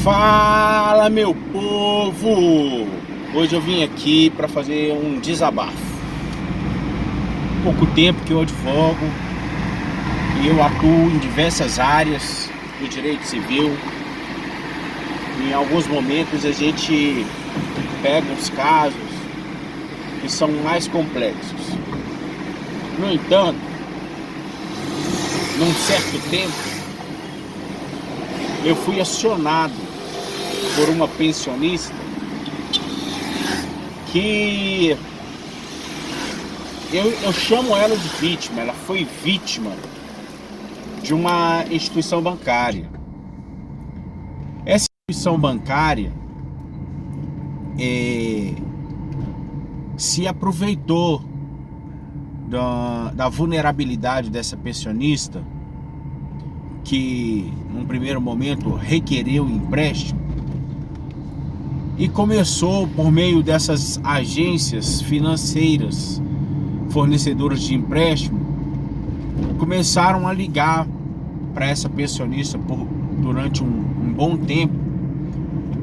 Fala, meu povo! Hoje eu vim aqui para fazer um desabafo. Pouco tempo que eu advogo e eu atuo em diversas áreas do direito civil. Em alguns momentos a gente pega uns casos que são mais complexos. No entanto, num certo tempo, eu fui acionado por uma pensionista que eu chamo ela de vítima. Ela foi vítima de uma instituição bancária. Essa instituição bancária se aproveitou da vulnerabilidade dessa pensionista, que num primeiro momento requereu empréstimo, e começou, por meio dessas agências financeiras fornecedoras de empréstimo, começaram a ligar para essa pensionista durante um bom tempo,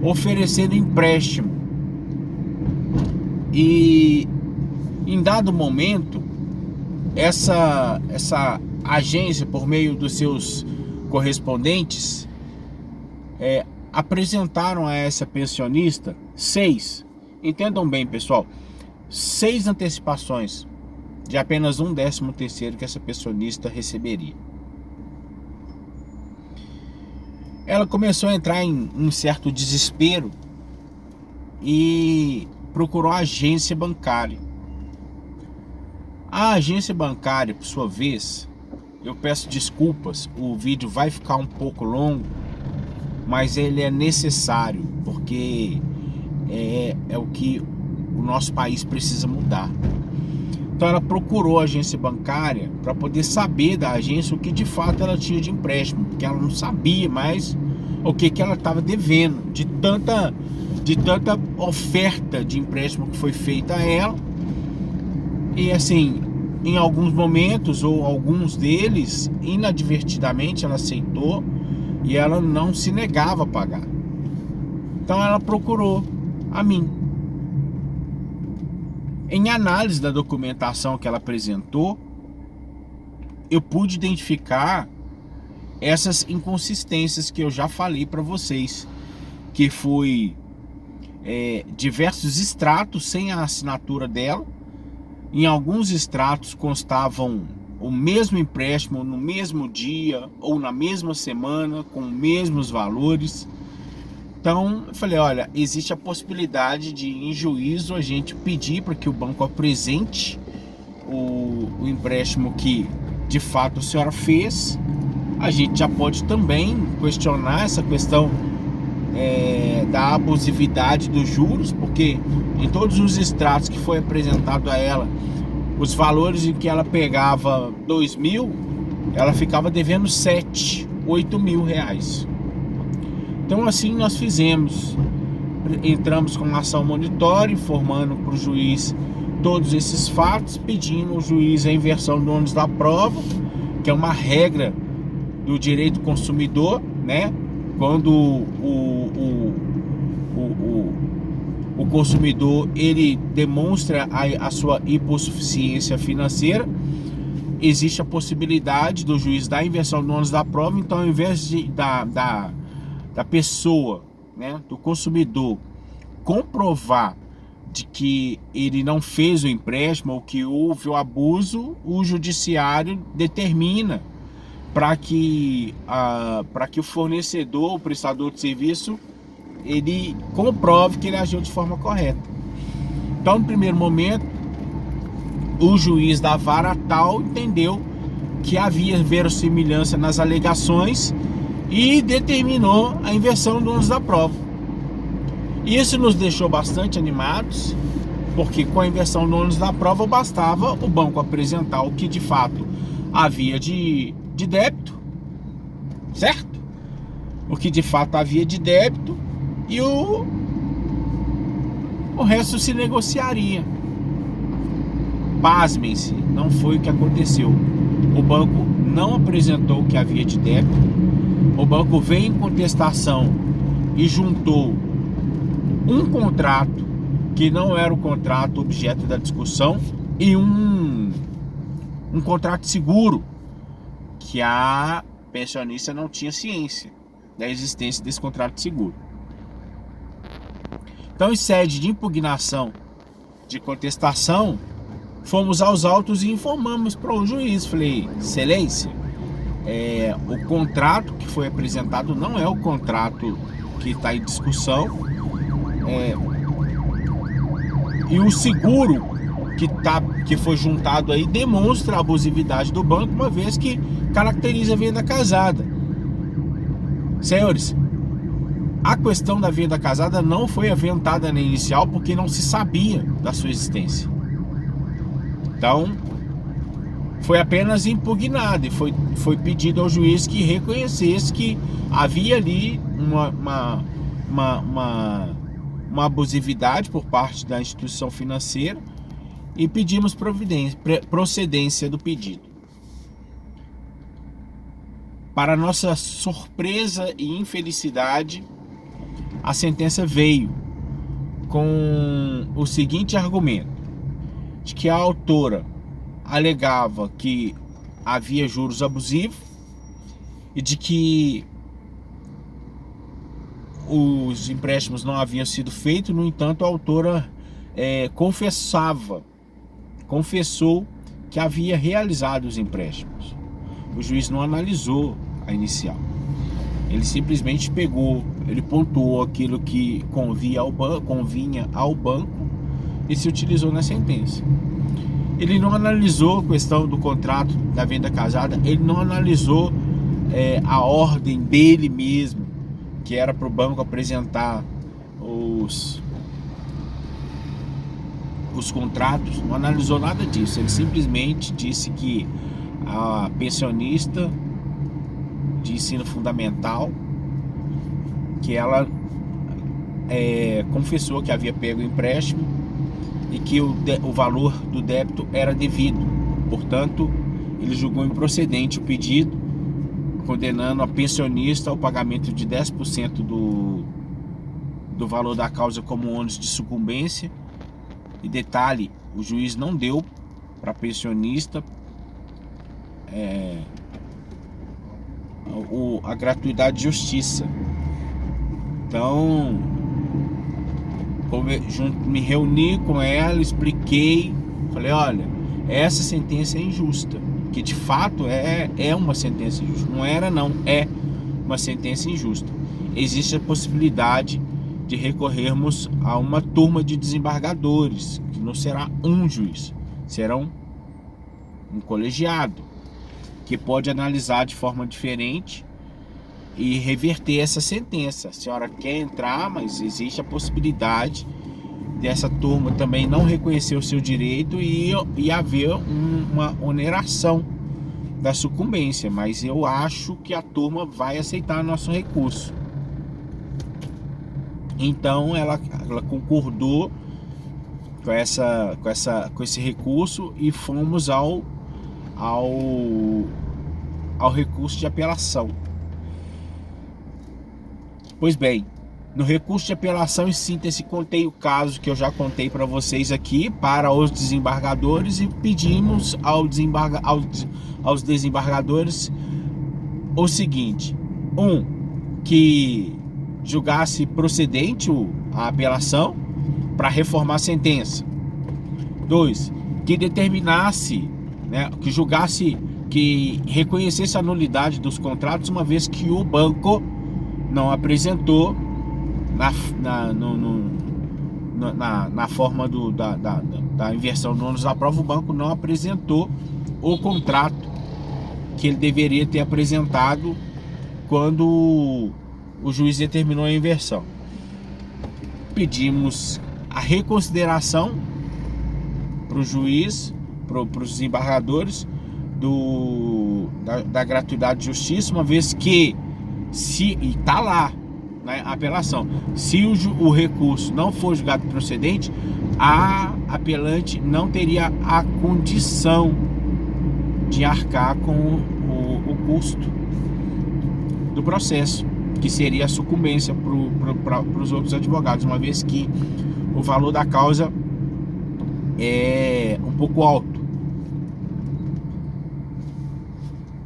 oferecendo empréstimo. E em dado momento, essa agência, por meio dos seus correspondentes, apresentaram a essa pensionista 6, entendam bem, pessoal, 6 antecipações de apenas 1/13 que essa pensionista receberia. Ela começou a entrar em um certo desespero e procurou a agência bancária. A agência bancária, por sua vez, eu peço desculpas, o vídeo vai ficar um pouco longo, mas ele é necessário, porque é o que o nosso país precisa mudar. Então ela procurou a agência bancária para poder saber da agência o que de fato ela tinha de empréstimo, porque ela não sabia mais o que ela estava devendo, de tanta oferta de empréstimo que foi feita a ela. E assim, em alguns momentos, ou alguns deles, inadvertidamente ela aceitou e ela não se negava a pagar. Então ela procurou a mim. Em análise da documentação que ela apresentou, eu pude identificar essas inconsistências que eu já falei para vocês, que foi diversos extratos sem a assinatura dela. Em alguns extratos constavam o mesmo empréstimo no mesmo dia ou na mesma semana, com os mesmos valores. Então eu falei, olha, existe a possibilidade de, em juízo, a gente pedir para que o banco apresente o empréstimo que de fato a senhora fez. A gente já pode também questionar essa questão da abusividade dos juros, porque em todos os extratos que foi apresentado a ela, os valores em que ela pegava 2.000, ela ficava devendo 8 mil reais. Então assim nós fizemos, entramos com uma ação monitória, informando para o juiz todos esses fatos, pedindo ao juiz a inversão do ônus da prova, que é uma regra do direito consumidor, né? Quando o consumidor ele demonstra a sua hipossuficiência financeira, existe a possibilidade do juiz dar a inversão do ônus da prova. Então, ao invés da pessoa, né, do consumidor, comprovar de que ele não fez o empréstimo ou que houve o abuso, o judiciário determina para que o fornecedor, o prestador de serviço, ele comprove que ele agiu de forma correta. Então, no primeiro momento, o juiz da vara tal entendeu que havia verossimilhança nas alegações e determinou a inversão do ônus da prova. Isso nos deixou bastante animados, porque com a inversão do ônus da prova bastava o banco apresentar o que de fato havia de débito, certo? O que de fato havia de débito, e o resto se negociaria. Pasmem-se, não foi o que aconteceu. O banco não apresentou o que havia de débito. O banco veio em contestação e juntou um contrato que não era o contrato objeto da discussão e um contrato seguro que a pensionista não tinha ciência da existência desse contrato seguro. Então, em sede de impugnação, de contestação, fomos aos autos e informamos para o juiz. Falei: excelência, o contrato que foi apresentado não é o contrato que está em discussão, e o seguro que foi juntado aí demonstra a abusividade do banco, uma vez que caracteriza a venda casada. Senhores, a questão da venda casada não foi aventada na inicial porque não se sabia da sua existência. Então, foi apenas impugnado e foi pedido ao juiz que reconhecesse que havia ali uma abusividade por parte da instituição financeira e pedimos procedência do pedido. Para nossa surpresa e infelicidade, a sentença veio com o seguinte argumento: de que a autora alegava que havia juros abusivos e de que os empréstimos não haviam sido feitos. No entanto, a autora confessou que havia realizado os empréstimos. O juiz não analisou a inicial. Ele simplesmente ele pontuou aquilo que convinha ao banco e se utilizou na sentença. Ele não analisou a questão do contrato da venda casada, ele não analisou a ordem dele mesmo, que era para o banco apresentar os contratos, não analisou nada disso. Ele simplesmente disse que a pensionista de ensino fundamental, que ela confessou que havia pego o empréstimo e que o valor do débito era devido. Portanto, ele julgou improcedente o pedido, condenando a pensionista ao pagamento de 10% do valor da causa como ônus de sucumbência. E detalhe, o juiz não deu para a pensionista a gratuidade de justiça. Então, me reuni com ela, expliquei, falei: olha, essa sentença é injusta, que de fato é uma sentença injusta. Não era, não, é uma sentença injusta. Existe a possibilidade de recorrermos a uma turma de desembargadores, que não será um juiz, serão um colegiado, que pode analisar de forma diferente e reverter essa sentença. A senhora quer entrar, mas existe a possibilidade dessa turma também não reconhecer o seu direito e haver uma oneração da sucumbência, mas eu acho que a turma vai aceitar nosso recurso. Então ela concordou com esse recurso e fomos ao recurso de apelação. Pois bem, no recurso de apelação, em síntese, contei o caso que eu já contei para vocês aqui para os desembargadores e pedimos aos desembargadores o seguinte: que julgasse procedente a apelação para reformar a sentença. 2, que determinasse, que julgasse, que reconhecesse a nulidade dos contratos, uma vez que o banco não apresentou na forma da inversão do ônus da prova, o banco não apresentou o contrato que ele deveria ter apresentado quando o juiz determinou a inversão. Pedimos a reconsideração para o juiz, para os desembargadores da gratuidade de justiça, uma vez que e está lá na apelação, se o recurso não for julgado procedente, a apelante não teria a condição de arcar com o custo do processo, que seria a sucumbência para os outros advogados, uma vez que o valor da causa é um pouco alto.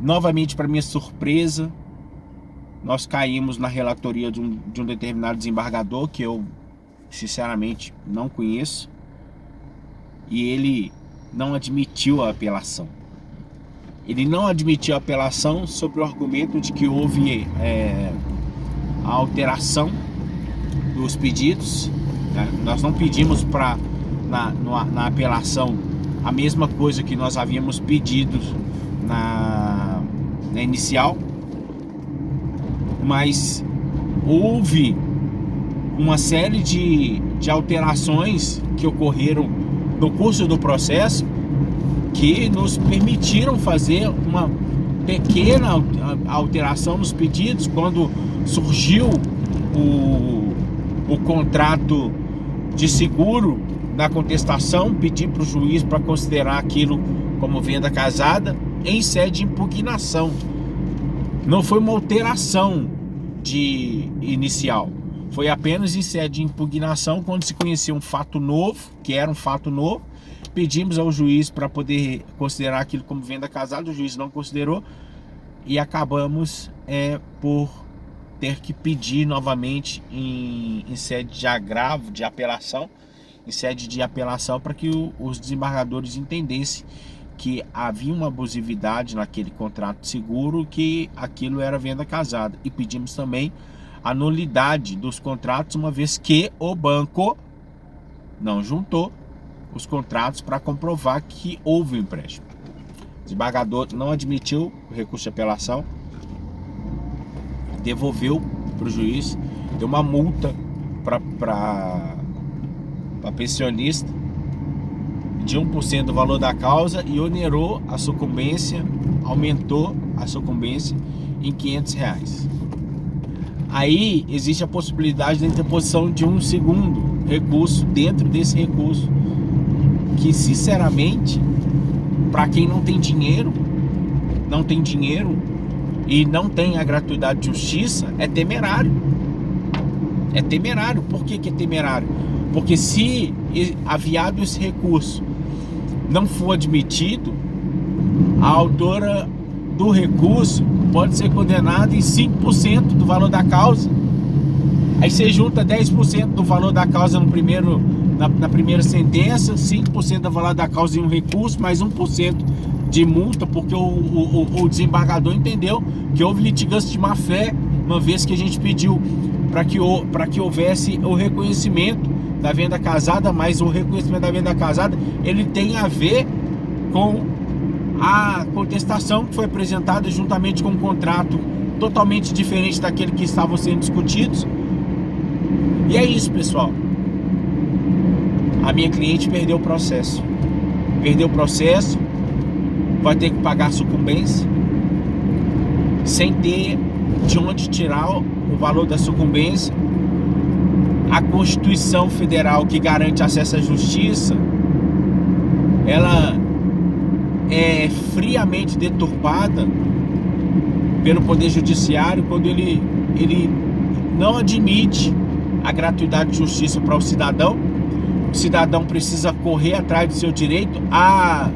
Novamente, para minha surpresa, nós caímos na relatoria de um determinado desembargador que eu sinceramente não conheço, e ele não admitiu a apelação. Ele não admitiu a apelação sobre o argumento de que houve a alteração dos pedidos, né? Nós não pedimos na apelação a mesma coisa que nós havíamos pedido na inicial, mas houve uma série de alterações que ocorreram no curso do processo que nos permitiram fazer uma pequena alteração nos pedidos quando surgiu o contrato de seguro na contestação. Pedi para o juiz para considerar aquilo como venda casada em sede de impugnação. Não foi uma alteração de inicial, foi apenas em sede de impugnação, quando se conhecia um fato novo, que era um fato novo. Pedimos ao juiz para poder considerar aquilo como venda casada, o juiz não considerou e acabamos por ter que pedir novamente em sede de agravo, de apelação, em sede de apelação, para que os desembargadores entendessem que havia uma abusividade naquele contrato de seguro, que aquilo era venda casada, e pedimos também a nulidade dos contratos, uma vez que o banco não juntou os contratos para comprovar que houve o empréstimo. O desembargador não admitiu o recurso de apelação, devolveu para o juiz, deu uma multa para pensionista de 1% do valor da causa e onerou a sucumbência, aumentou a sucumbência em R$500. Aí existe a possibilidade da interposição de um segundo recurso dentro desse recurso, que sinceramente, para quem não tem dinheiro e não tem a gratuidade de justiça, é temerário. É temerário. Por que é temerário? Porque se aviado esse recurso não for admitido, a autora do recurso pode ser condenada em 5% do valor da causa. Aí você junta 10% do valor da causa na primeira sentença, 5% do valor da causa em um recurso, mais 1% de multa, porque o desembargador entendeu que houve litigância de má fé, uma vez que a gente pediu para que houvesse o reconhecimento da venda casada, mas o reconhecimento da venda casada ele tem a ver com a contestação que foi apresentada juntamente com um contrato totalmente diferente daquele que estavam sendo discutidos. E é isso, pessoal. A minha cliente perdeu o processo. Vai ter que pagar a sucumbência sem ter de onde tirar o valor da sucumbência. A Constituição Federal, que garante acesso à justiça, ela é friamente deturpada pelo Poder Judiciário quando ele não admite a gratuidade de justiça para o cidadão. O cidadão precisa correr atrás do seu direito. A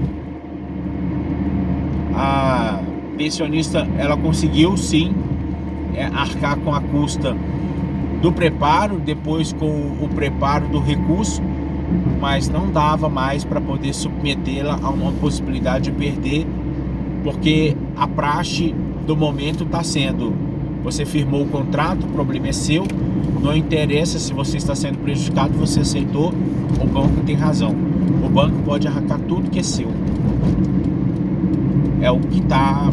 pensionista, ela conseguiu sim arcar com a custa do preparo, depois com o preparo do recurso, mas não dava mais para poder submetê-la a uma possibilidade de perder, porque a praxe do momento está sendo: você firmou o contrato, o problema é seu, não interessa se você está sendo prejudicado, você aceitou, o banco tem razão, o banco pode arrancar tudo que é seu. É o que está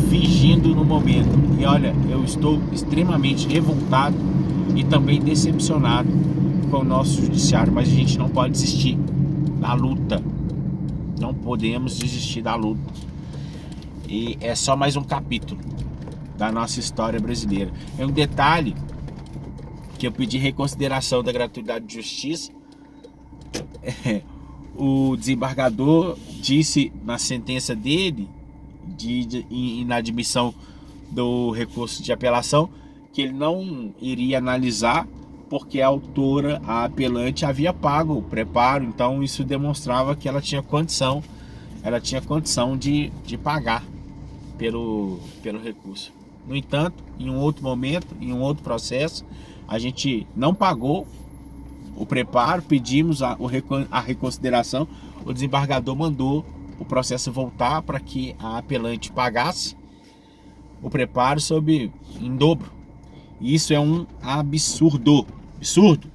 fingindo no momento. E olha, eu estou extremamente revoltado e também decepcionado com o nosso judiciário, mas a gente não pode desistir da luta. Não podemos desistir da luta. E é só mais um capítulo da nossa história brasileira. É um detalhe que eu pedi reconsideração da gratuidade de justiça. O desembargador disse na sentença dele de inadmissão do recurso de apelação que ele não iria analisar, porque a autora, a apelante, havia pago o preparo, então isso demonstrava que ela tinha condição de pagar pelo recurso. No entanto, em um outro momento, em um outro processo, a gente não pagou o preparo, pedimos a reconsideração, o desembargador mandou o processo voltar para que a apelante pagasse o preparo em dobro. Isso é um absurdo. Absurdo.